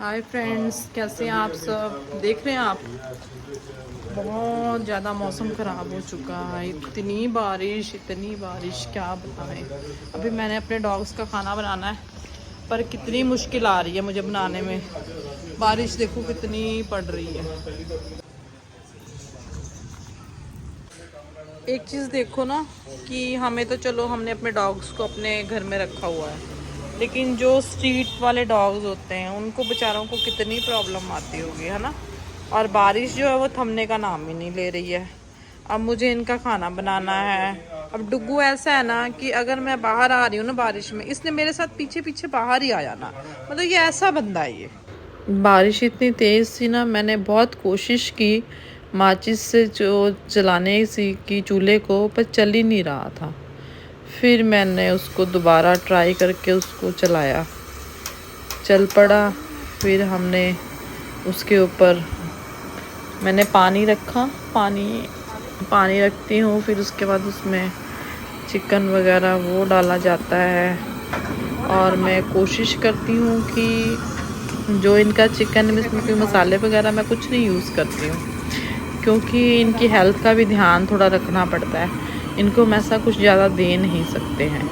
Hi friends, कैसे हैं आप सब। देख रहे हैं आप, बहुत ज़्यादा मौसम ख़राब हो चुका है। इतनी बारिश क्या बताएं। अभी मैंने अपने डॉग्स का खाना बनाना है, पर कितनी मुश्किल आ रही है मुझे बनाने में। बारिश देखो कितनी पड़ रही है। एक चीज़ देखो ना, कि हमें तो चलो हमने अपने डॉग्स को अपने घर में रखा हुआ है, लेकिन जो स्ट्रीट वाले डॉग्स होते हैं उनको बेचारों को कितनी प्रॉब्लम आती होगी, है ना। और बारिश जो है वो थमने का नाम ही नहीं ले रही है। अब मुझे इनका खाना बनाना है। अब डुग्गू ऐसा है ना कि अगर मैं बाहर आ रही हूँ ना बारिश में, इसने मेरे साथ पीछे पीछे बाहर ही आ जाना। मतलब ये ऐसा बंदा है ये। बारिश इतनी तेज़ थी ना, मैंने बहुत कोशिश की माचिस से जो जलाने सी की चूल्हे को, पर चल ही नहीं रहा था। फिर मैंने उसको दोबारा ट्राई करके उसको चलाया, चल पड़ा। फिर हमने उसके ऊपर मैंने पानी रखा, पानी रखती हूँ। फिर उसके बाद उसमें चिकन वगैरह वो डाला जाता है। और मैं कोशिश करती हूँ कि जो इनका चिकन में, इसमें कोई मसाले वगैरह मैं कुछ नहीं यूज़ करती हूँ, क्योंकि इनकी हेल्थ का भी ध्यान थोड़ा रखना पड़ता है। इनको हम ऐसा कुछ ज़्यादा दे नहीं सकते हैं,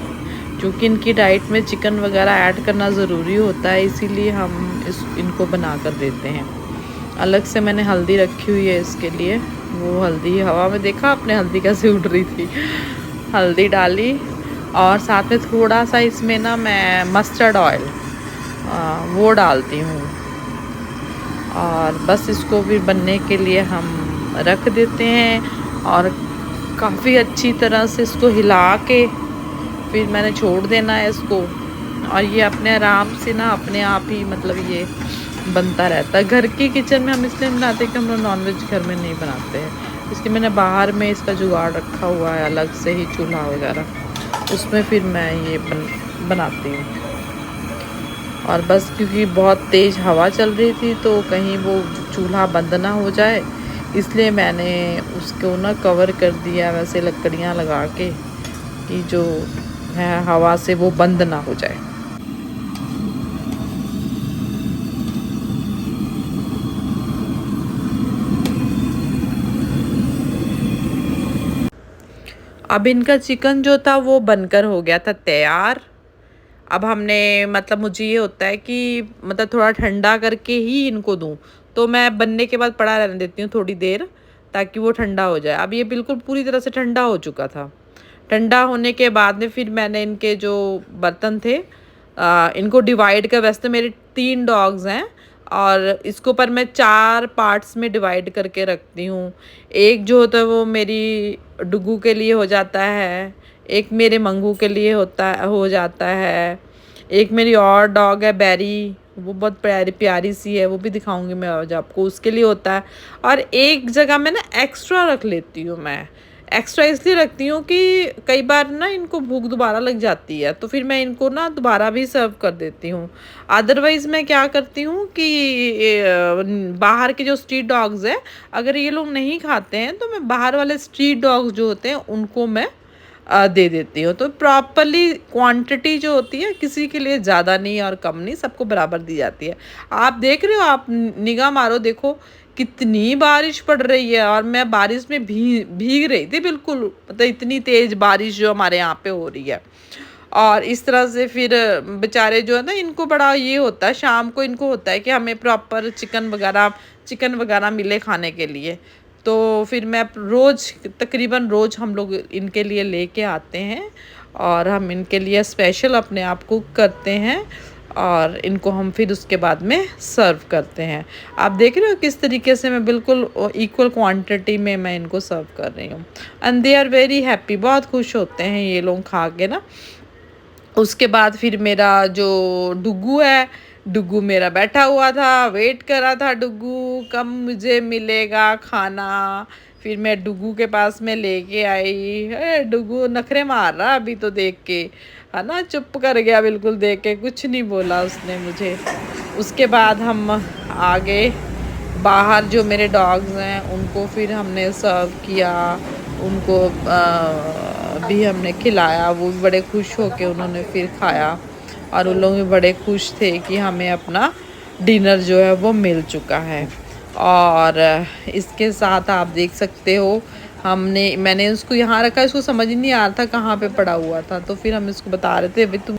क्योंकि इनकी डाइट में चिकन वगैरह ऐड करना ज़रूरी होता है, इसीलिए हम इनको बना कर देते हैं। अलग से मैंने हल्दी रखी हुई है इसके लिए। वो हल्दी हवा में देखा आपने, हल्दी कैसे उड़ रही थी। हल्दी डाली, और साथ में थोड़ा सा इसमें ना मैं मस्टर्ड ऑयल वो डालती हूँ। और बस इसको भी बनने के लिए हम रख देते हैं, और काफ़ी अच्छी तरह से इसको हिला के फिर मैंने छोड़ देना है इसको। और ये अपने आराम से ना अपने आप ही मतलब ये बनता रहता है। घर की किचन में हम इसलिए बनाते हैं कि हम लोग नॉनवेज घर में नहीं बनाते हैं, इसलिए मैंने बाहर में इसका जुगाड़ रखा हुआ है, अलग से ही चूल्हा वगैरह, उसमें फिर मैं ये बनाती हूँ। और बस क्योंकि बहुत तेज़ हवा चल रही थी, तो कहीं वो चूल्हा बंद ना हो जाए, इसलिए मैंने उसको ना कवर कर दिया वैसे लकड़ियाँ लगा के, कि जो है हवा से वो बंद ना हो जाए। अब इनका चिकन जो था वो बनकर हो गया था तैयार। अब हमने मतलब मुझे ये होता है कि मतलब थोड़ा ठंडा करके ही इनको दूं, तो मैं बनने के बाद पड़ा रहने देती हूँ थोड़ी देर, ताकि वो ठंडा हो जाए। अब ये बिल्कुल पूरी तरह से ठंडा हो चुका था। ठंडा होने के बाद में फिर मैंने इनके जो बर्तन थे इनको डिवाइड कर, वैसे तो मेरे 3 डॉग्स हैं, और इसको पर मैं 4 पार्ट्स में डिवाइड करके रखती हूँ। एक जो होता है वो मेरी डुगू के लिए हो जाता है, एक मेरे मंगू के लिए हो जाता है, एक मेरी और डॉग है बैरी, वो बहुत प्यारी प्यारी सी है, वो भी दिखाऊंगी मैं आज आपको, उसके लिए होता है। और एक जगह मैं ना एक्स्ट्रा रख लेती हूँ। मैं एक्स्ट्रा इसलिए रखती हूँ कि कई बार ना इनको भूख दोबारा लग जाती है, तो फिर मैं इनको ना दोबारा भी सर्व कर देती हूँ। अदरवाइज़ मैं क्या करती हूँ कि बाहर के जो स्ट्रीट डॉग्स हैं, अगर ये लोग नहीं खाते हैं, तो मैं बाहर वाले स्ट्रीट डॉग्स जो होते हैं उनको मैं दे देती हूँ। तो प्रॉपरली क्वांटिटी जो होती है किसी के लिए ज़्यादा नहीं और कम नहीं, सबको बराबर दी जाती है। आप देख रहे हो, आप निगाह मारो, देखो कितनी बारिश पड़ रही है, और मैं बारिश में भीग रही थी बिल्कुल। मतलब इतनी तेज़ बारिश जो हमारे यहाँ पे हो रही है। और इस तरह से फिर बेचारे जो है ना, इनको बड़ा ये होता है, शाम को इनको होता है कि हमें प्रॉपर चिकन वगैरह मिले खाने के लिए। तो फिर मैं रोज़, तकरीबन रोज़ हम लोग इनके लिए लेके आते हैं, और हम इनके लिए स्पेशल अपने आप कुक करते हैं, और इनको हम फिर उसके बाद में सर्व करते हैं। आप देख रहे हो किस तरीके से मैं बिल्कुल इक्वल क्वांटिटी में मैं इनको सर्व कर रही हूँ। And they are very happy, बहुत खुश होते हैं ये लोग खा के ना। उसके बाद फिर मेरा जो डुग्गू है, डुग्गू मेरा बैठा हुआ था, वेट कर रहा था डुग्गू कब मुझे मिलेगा खाना। फिर मैं डुग्गू के पास में लेके आई। डुग्गू नखरे मार रहा अभी तो देख के, है ना, चुप कर गया बिल्कुल, देख के कुछ नहीं बोला उसने मुझे। उसके बाद हम आ गए बाहर, जो मेरे डॉग्स हैं उनको फिर हमने सर्व किया, उनको भी हमने खिलाया। वो भी बड़े खुश होके उन्होंने फिर खाया, और उन लोग भी बड़े खुश थे कि हमें अपना डिनर जो है वो मिल चुका है। और इसके साथ आप देख सकते हो मैंने उसको यहाँ रखा, इसको समझ ही नहीं आ रहा था कहाँ पे पड़ा हुआ था, तो फिर हम इसको बता रहे थे, अभी तुम